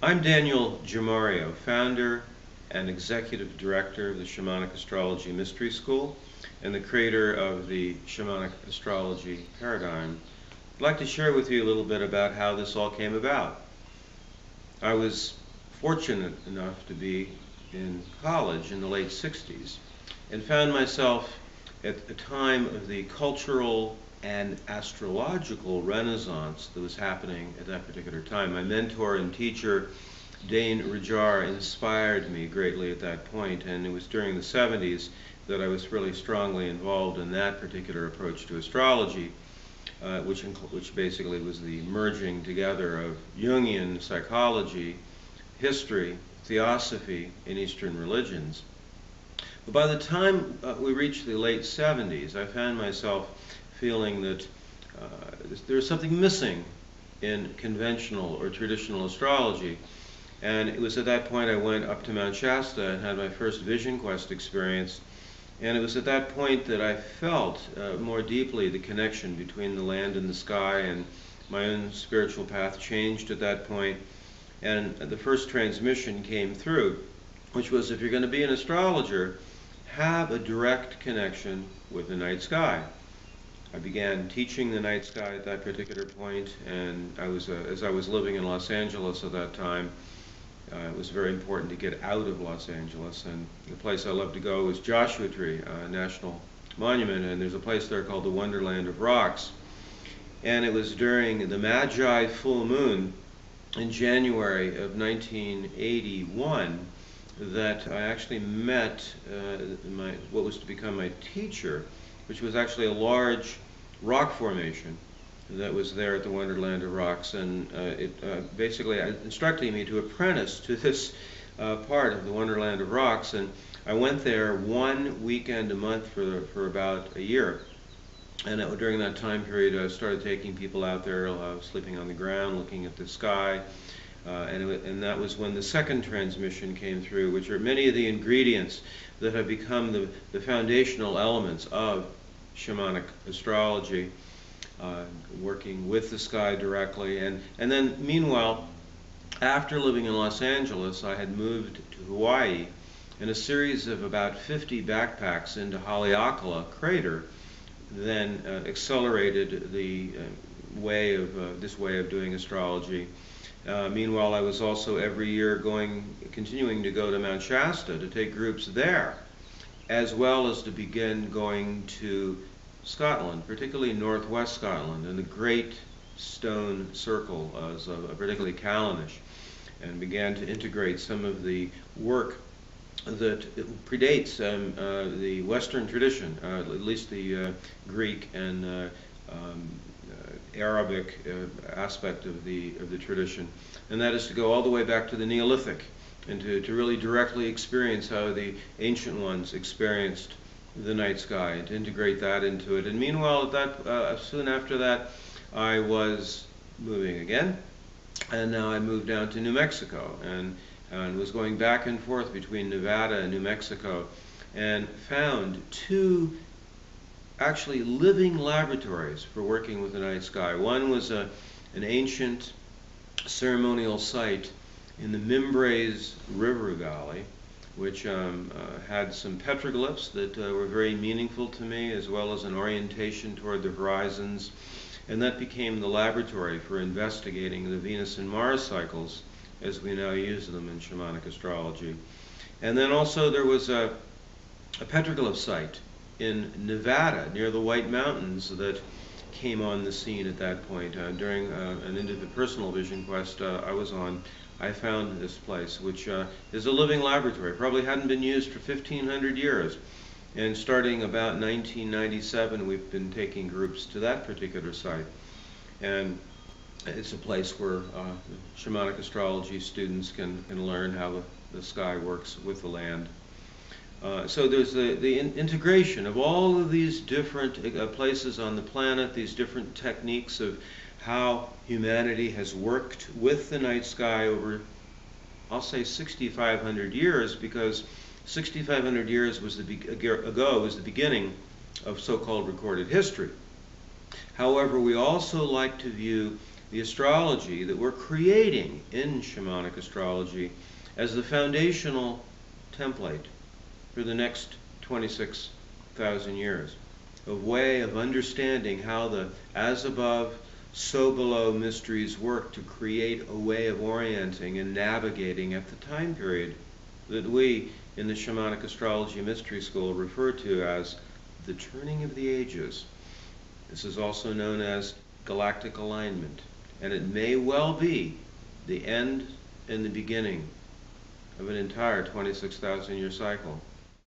I'm Daniel Giamario, founder and executive director of the Shamanic Astrology Mystery School and the creator of the Shamanic Astrology Paradigm. I'd like to share with you a little bit about how this all came about. I was fortunate enough to be in college in the late 60s and found myself at a time of the cultural and astrological renaissance that was happening at that particular time. My mentor and teacher, Dane Rudhyar, inspired me greatly at that point, and it was during the 70s that I was really strongly involved in that particular approach to astrology, which basically was the merging together of Jungian psychology, history, theosophy, and Eastern religions. But by the time we reached the late 70s, I found myself feeling that there was something missing in conventional or traditional astrology. And it was at that point I went up to Mount Shasta and had my first vision quest experience. And it was at that point that I felt more deeply the connection between the land and the sky, and my own spiritual path changed at that point. And the first transmission came through, which was, if you're going to be an astrologer, have a direct connection with the night sky. I began teaching the night sky at that particular point, and as I was living in Los Angeles at that time, it was very important to get out of Los Angeles, and the place I loved to go was Joshua Tree National Monument, and there's a place there called the Wonderland of Rocks. And it was during the Magi full moon in January of 1981 that I actually met what was to become my teacher, which was actually a large rock formation that was there at the Wonderland of Rocks, and it basically instructed me to apprentice to this part of the Wonderland of Rocks, and I went there one weekend a month for about a year. And during that time period, I started taking people out there, sleeping on the ground, looking at the sky. And that was when the second transmission came through, which are many of the ingredients that have become the foundational elements of shamanic astrology, working with the sky directly. And then, meanwhile, after living in Los Angeles, I had moved to Hawaii, and a series of about 50 backpacks into Haleakala crater then accelerated the this way of doing astrology. Meanwhile, I was also every year continuing to go to Mount Shasta to take groups there, as well as to begin going to Scotland, particularly northwest Scotland, and the Great Stone Circle, particularly Callanish, and began to integrate some of the work that predates the Western tradition, at least the Greek and Arabic aspect of the tradition, and that is to go all the way back to the Neolithic and to really directly experience how the ancient ones experienced the night sky and to integrate that into it. And meanwhile, soon after that, I was moving again, and now I moved down to New Mexico and was going back and forth between Nevada and New Mexico, and found two actually living laboratories for working with the night sky. One was an ancient ceremonial site in the Mimbres River Valley, which had some petroglyphs that were very meaningful to me, as well as an orientation toward the horizons. And that became the laboratory for investigating the Venus and Mars cycles as we now use them in shamanic astrology. And then also there was a petroglyph site in Nevada near the White Mountains that came on the scene at that point. During an interpersonal vision quest I was on, I found this place, which is a living laboratory. Probably hadn't been used for 1,500 years. And starting about 1997, we've been taking groups to that particular site. And it's a place where shamanic astrology students can learn how the sky works with the land. So there's the integration of all of these different places on the planet, these different techniques of how humanity has worked with the night sky over, I'll say, 6,500 years, because 6,500 years ago was the beginning of so-called recorded history. However, we also like to view the astrology that we're creating in shamanic astrology as the foundational template for the next 26,000 years, a way of understanding how the as above, so below mysteries work to create a way of orienting and navigating at the time period that we in the Shamanic Astrology Mystery School refer to as the turning of the ages. This is also known as galactic alignment, and it may well be the end and the beginning of an entire 26,000 year cycle.